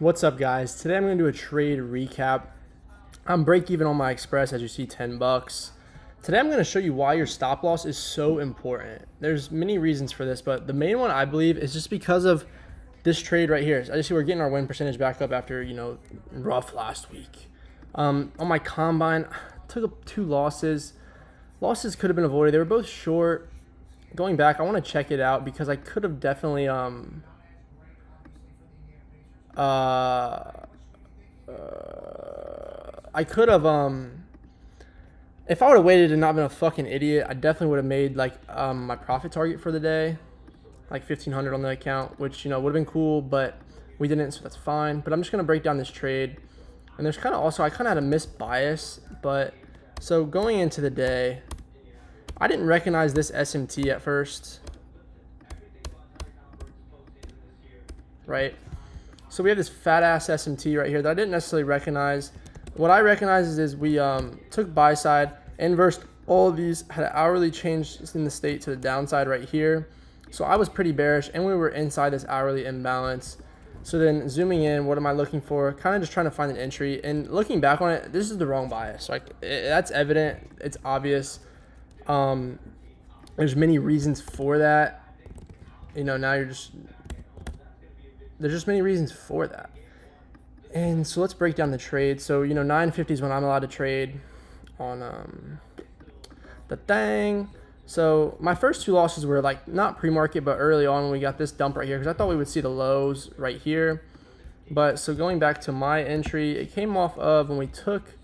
What's up, guys? Today I'm going to do a trade recap. I'm break even on my Express, as you see, $10. Today I'm going to show you why your stop loss is so important. There's many reasons for this, but the main one I believe is just because of this trade right here. So I just see we're getting our win percentage back up after, rough last week. On my combine, took up 2 losses. Losses could have been avoided. They were both short. Going back, I want to check it out because I could have definitely I could have if I would have waited and not been a fucking idiot, I definitely would have made my profit target for the day, like 1,500 on the account, which would have been cool, but we didn't, so that's fine. But I'm just gonna break down this trade, and there's kind of also I kind of had a missed bias, but so going into the day, I didn't recognize this SMT at first, right? So we have this fat ass SMT right here that I didn't necessarily recognize. What I recognize is we took buy side, inversed all of these, had an hourly change in the state to the downside right here. So I was pretty bearish, and we were inside this hourly imbalance. So then zooming in, what am I looking for? Kind of just trying to find an entry. And looking back on it, this is the wrong bias. That's evident. It's obvious. There's many reasons for that. Now there's just many reasons for that. And so let's break down the trade. So, 950 is when I'm allowed to trade on the thing. So my first 2 losses were not pre-market, but early on when we got this dump right here, because I thought we would see the lows right here. But so going back to my entry, it came off of when we took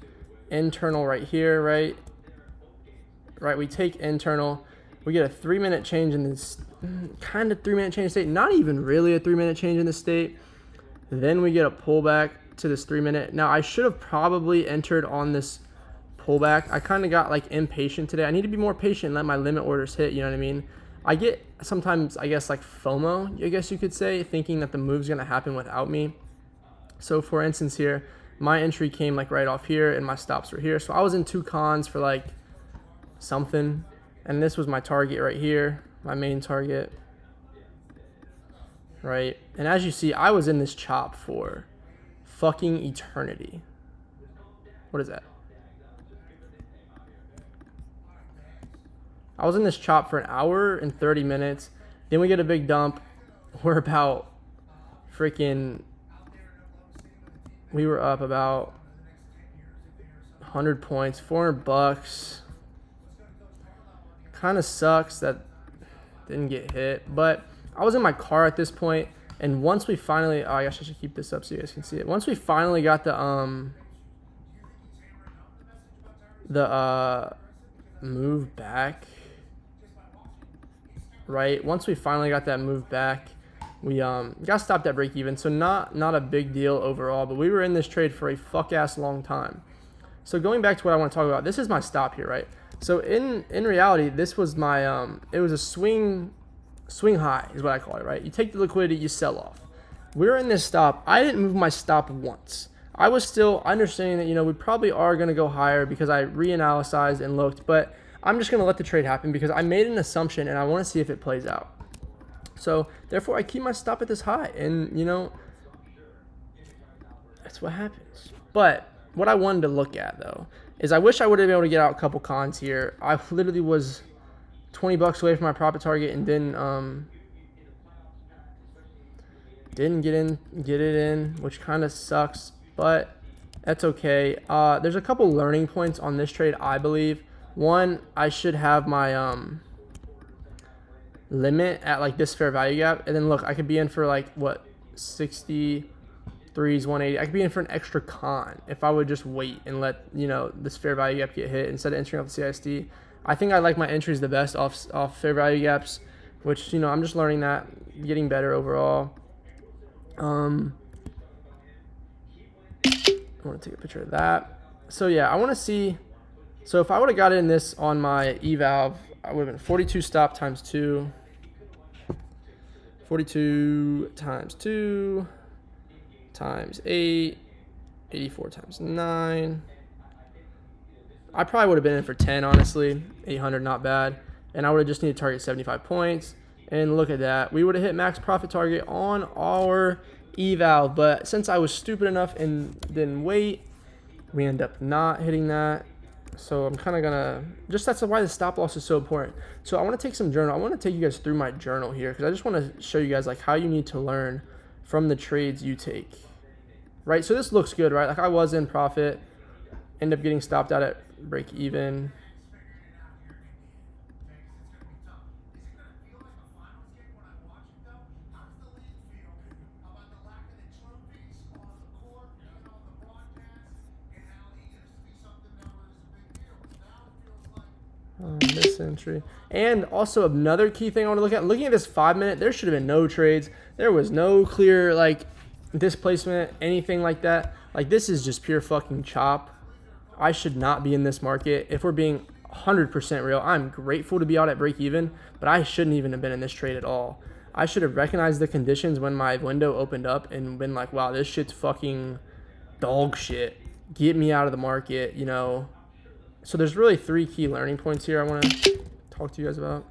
internal right here, right? We take internal. We get a 3-minute change in this kind of 3-minute change in state, not even really a 3-minute change in the state. Then we get a pullback to this 3-minute. Now I should have probably entered on this pullback. I kind of got impatient today. I need to be more patient and let my limit orders hit, you know what I mean? I get sometimes, I guess, FOMO, I guess you could say, thinking that the move's going to happen without me. So for instance here, my entry came right off here and my stops were here. So I was in 2 cons for something. And this was my target right here, my main target, right? And as you see, I was in this chop for fucking eternity. What is that? I was in this chop for 1 hour and 30 minutes. Then we get a big dump. We're about we were up about 100 points, $400. Kind of sucks that didn't get hit, but I was in my car at this point, and once we finally, I guess I should keep this up so you guys can see it. Once we finally got the move back, right? Once we finally got that move back, we got stopped at break even, so not a big deal overall, but we were in this trade for a fuck ass long time. So going back to what I want to talk about, this is my stop here, right? So in reality, this was my it was a swing high is what I call it, right? You take the liquidity, you sell off. We're in this stop. I didn't move my stop once. I was still understanding that we probably are going to go higher because I reanalyzed and looked, but I'm just going to let the trade happen because I made an assumption and I want to see if it plays out. So therefore I keep my stop at this high, and that's what happens. But what I wanted to look at though is I wish I would have been able to get out a couple cons here. I literally was $20 away from my profit target and didn't get it in, which kind of sucks, but that's okay. There's a couple learning points on this trade, I believe. One, I should have my limit at this fair value gap, and then look, I could be in for 63s, 180. I could be in for an extra con if I would just wait and let this fair value gap get hit instead of entering off the CISD. I think I like my entries the best off fair value gaps, which I'm just learning that, getting better overall. I want to take a picture of that. So yeah, I want to see. So if I would have got in this on my eval, I would have been 42 stop times 2. 42 times 2 times 8. 84 times 9. I probably would have been in for 10, honestly. 800, not bad. And I would have just needed to target 75 points. And look at that. We would have hit max profit target on our eval, but since I was stupid enough and didn't wait, we end up not hitting that. So I'm kind of gonna that's why the stop loss is so important. So I want to take some journal. I want to take you guys through my journal here because I just want to show you guys like how you need to learn from the trades you take, right? So this looks good, right? Like I was in profit, end up getting stopped out at break even. This entry. And also another key thing I want to look at, looking at this 5 minute, there should have been no trades. There was no clear like displacement, anything like that. Like this is just pure fucking chop. I should not be in this market. If we're being 100% real, I'm grateful to be out at break even, but I shouldn't even have been in this trade at all. I should have recognized the conditions when my window opened up and been like, wow, this shit's fucking dog shit. Get me out of the market, you know. So there's really 3 key learning points here I want to talk to you guys about.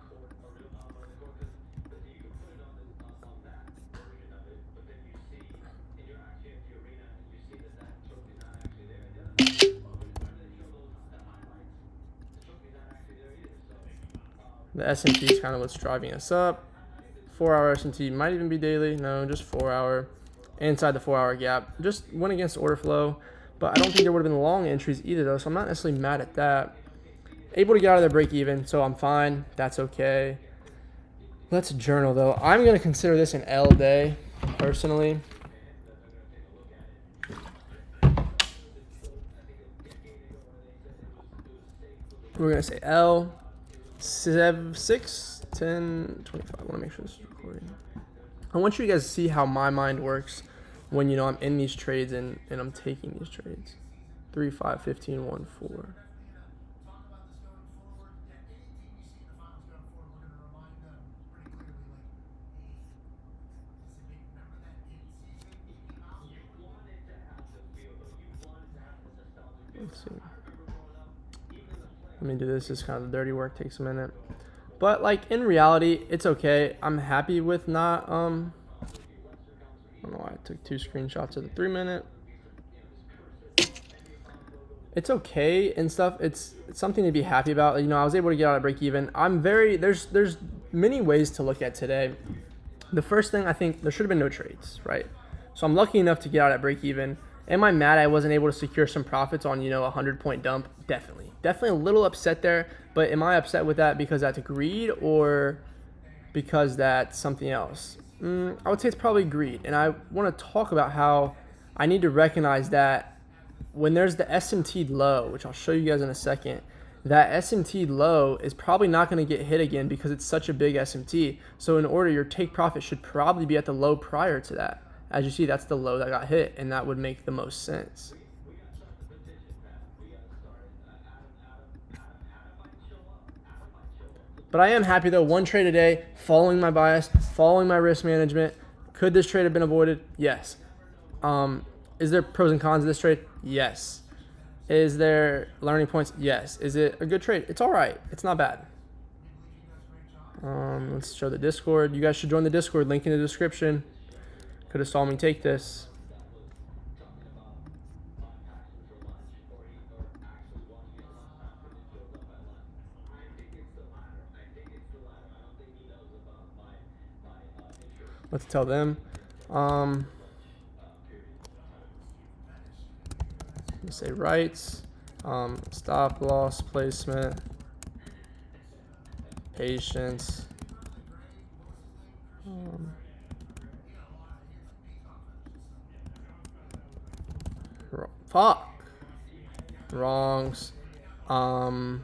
The S&P is kind of what's driving us up. 4-hour S&P might even be daily. No, just 4-hour. Inside the 4-hour gap. Just went against order flow. But I don't think there would have been long entries either, though, so I'm not necessarily mad at that. Able to get out of there break even, so I'm fine. That's okay. Let's journal, though. I'm going to consider this an L day, personally. We're going to say L, 7, 6, 10, 25. I want to make sure this is recording. I want you guys to see how my mind works when, you know, I'm in these trades and I'm taking these trades. 3, 5, 15, 1, 4. Let's see. Let me do this. This is kind of the dirty work. Takes a minute. But, like, in reality, it's okay. I'm happy with not, I don't know why I took 2 screenshots of the 3 minute. It's okay and stuff. It's something to be happy about. You know, I was able to get out at break even. There's many ways to look at today. The first thing, I think there should have been no trades, right? So I'm lucky enough to get out at break even. Am I mad I wasn't able to secure some profits on, you know, a 100-point dump? Definitely. Definitely a little upset there. But am I upset with that because that's greed or because that's something else? I would say it's probably greed. And I want to talk about how I need to recognize that when there's the SMT low, which I'll show you guys in a second, that SMT low is probably not going to get hit again because it's such a big SMT. So in order, your take profit should probably be at the low prior to that. As you see, that's the low that got hit, and that would make the most sense. But I am happy, though. 1 trade a day, following my bias, following my risk management. Could this trade have been avoided? Yes. Is there pros and cons of this trade? Yes. Is there learning points? Yes. Is it a good trade? It's all right. It's not bad. Let's show the Discord. You guys should join the Discord. Link in the description. Could have saw me take this. Let's tell them. Let's say rights, stop loss placement, patience. Fuck. Wrongs. What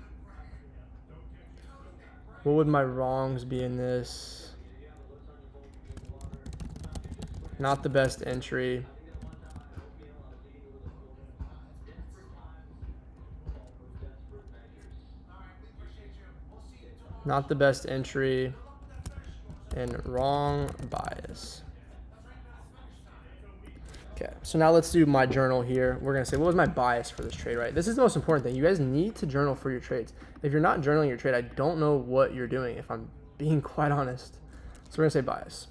would my wrongs be in this? Not the best entry. Not the best entry. And wrong bias. Okay, so now let's do my journal here. We're going to say, what was my bias for this trade, right? This is the most important thing. You guys need to journal for your trades. If you're not journaling your trade, I don't know what you're doing, if I'm being quite honest. So we're going to say bias.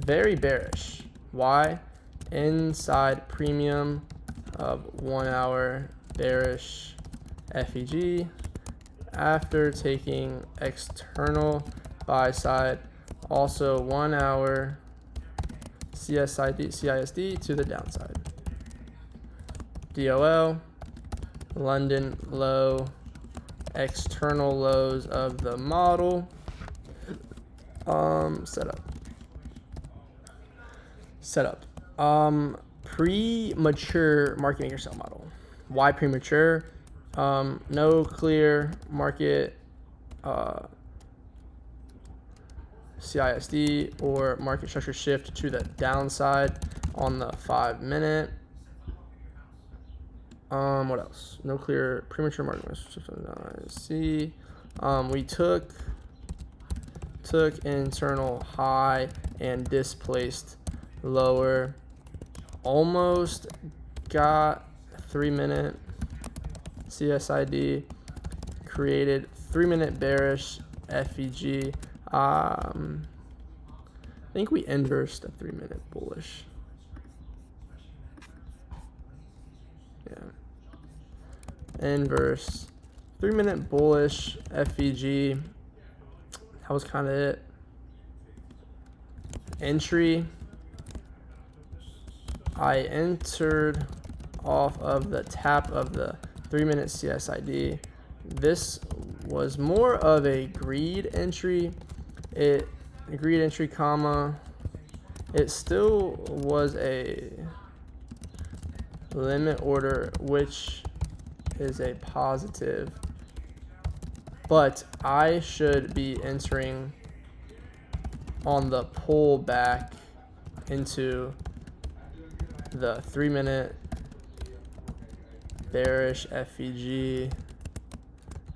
Very bearish. Why? Inside premium of 1 hour bearish FEG after taking external buy side, also 1 hour CISD to the downside. DOL, London low, external lows of the model. Setup. Premature market maker sell model. Why premature? No clear market CISD or market structure shift to the downside on the 5 minute. What else? No clear premature market shift on the C. We took internal high and displaced lower. Almost got 3 minute CSID, created 3 minute bearish FEG. I think we inversed a 3 minute bullish. Yeah. Inverse 3 minute bullish FEG. That was kind of it. Entry. I entered off of the tap of the 3 minute CSID. This was more of a greed entry. Greed entry, comma. It still was a limit order, which is a positive. But I should be entering on the pullback into the 3 minute bearish FEG.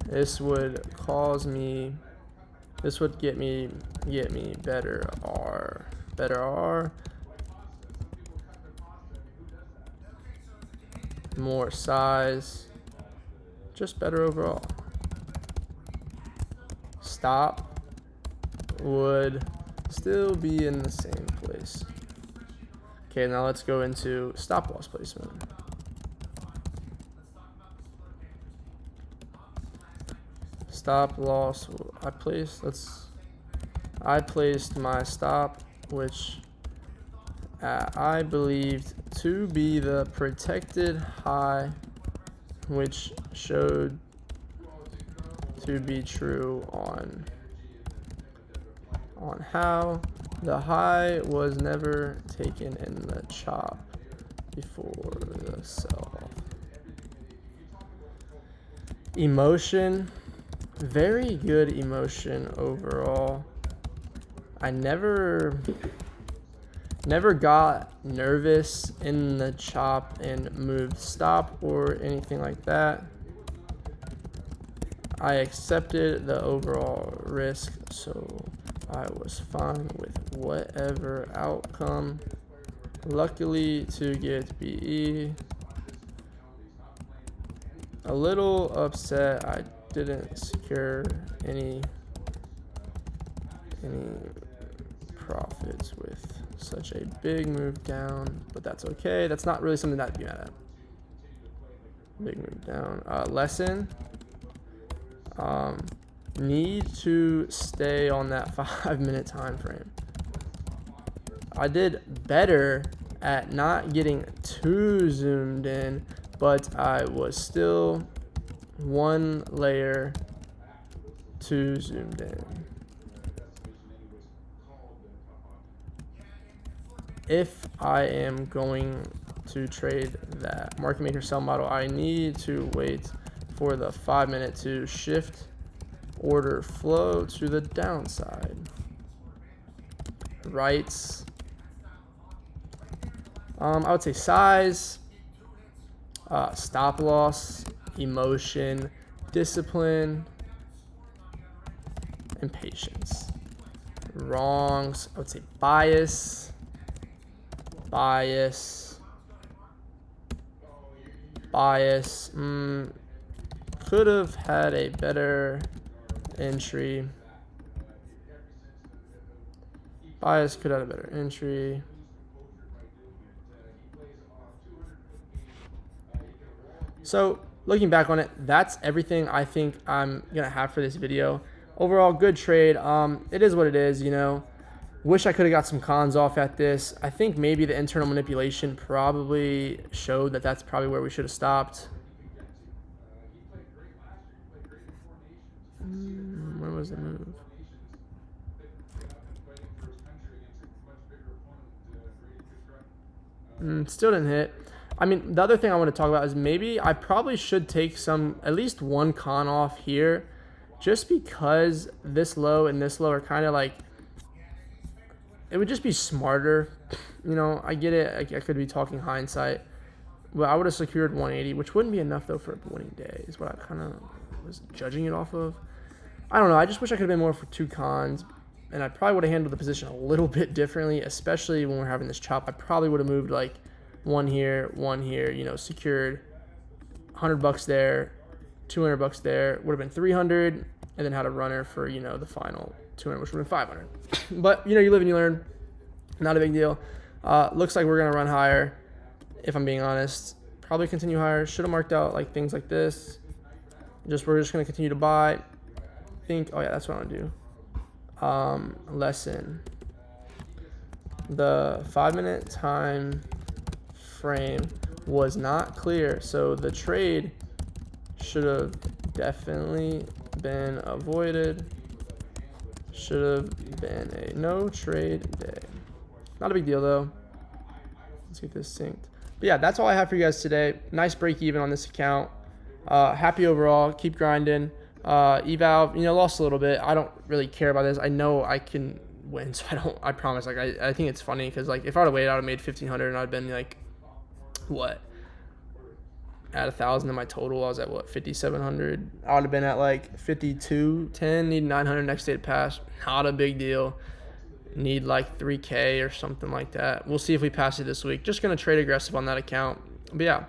This would get me better R, more size, just better overall. Stop would still be in the same place. Okay, now let's go into stop loss placement. Stop loss, I placed my stop, which I believed to be the protected high, which showed to be true on how the high was never taken in the chop before the sell-off. Emotion, very good emotion overall. I never got nervous in the chop and moved stop or anything like that. I accepted the overall risk, so I was fine with whatever outcome. Luckily to get BE. A little upset I didn't secure any profits with such a big move down, but that's okay. That's not really something I'd be mad at. Big move down. Lesson. Need to stay on that 5 minute time frame. I did better at not getting too zoomed in, but I was still one layer too zoomed in. If I am going to trade that market maker sell model, I need to wait for the 5 minute to shift order flow to the downside. Rights. I would say size, stop loss, emotion, discipline, and patience. Wrongs, I would say bias, could have had a better entry. Bias could have had a better entry. So looking back on it, that's everything I think I'm going to have for this video. Overall, good trade. It is what it is, you know. Wish I could have got some cons off at this. I think maybe the internal manipulation probably showed that that's probably where we should have stopped. Where was the move? Still didn't hit. I mean, the other thing I want to talk about is maybe I probably should take at least one con off here, just because this low and this low are kind of like, it would just be smarter. You know, I get it. I could be talking hindsight. But I would have secured 180, which wouldn't be enough, though, for a winning day, is what I kind of was judging it off of. I don't know. I just wish I could have been more for 2 cons, and I probably would have handled the position a little bit differently, especially when we're having this chop. I probably would have moved, like, one here, you know, secured $100 there, $200 there. Would have been 300, and then had a runner for, you know, the final 200, which would have been 500. But, you know, you live and you learn. Not a big deal. Looks like we're going to run higher, if I'm being honest. Probably continue higher. Should have marked out like things like this. We're just going to continue to buy. Oh yeah, that's what I want to do. Lesson. The 5-minute time frame was not clear, so the trade should have definitely been avoided. Should have been a no trade day. Not a big deal though. Let's get this synced. But yeah, that's all I have for you guys today. Nice break even on this account. Happy overall. Keep grinding. Eval, you know, lost a little bit. I don't really care about this. I know I can win, so I promise. Like, I think it's funny because, like, if I would have waited, I would have made 1,500 and I'd been like, what? At 1,000 in my total, I was at what, 5,700. I would have been at like 52.10. Need 900 next day to pass. Not a big deal. Need like 3K or something like that. We'll see if we pass it this week. Just gonna trade aggressive on that account. But yeah,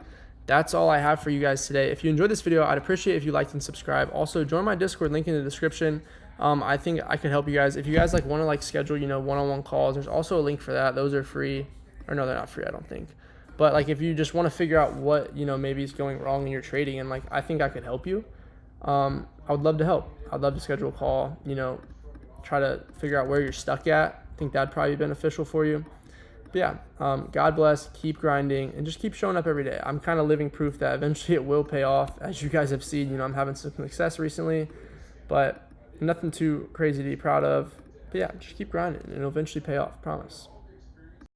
that's all I have for you guys today. If you enjoyed this video, I'd appreciate if you liked and subscribe. Also, join my Discord, link in the description. I think I could help you guys. If you guys like want to like schedule, you know, one-on-one calls, there's also a link for that. Those are free. Or no, they're not free, I don't think. But like if you just want to figure out what, you know, maybe is going wrong in your trading, and like I think I could help you. I would love to help. I'd love to schedule a call, you know, try to figure out where you're stuck at. I think that'd probably be beneficial for you. But yeah, God bless, keep grinding, and just keep showing up every day. I'm kind of living proof that eventually it will pay off. As you guys have seen, you know, I'm having some success recently, but nothing too crazy to be proud of. But yeah, just keep grinding, and it'll eventually pay off, promise.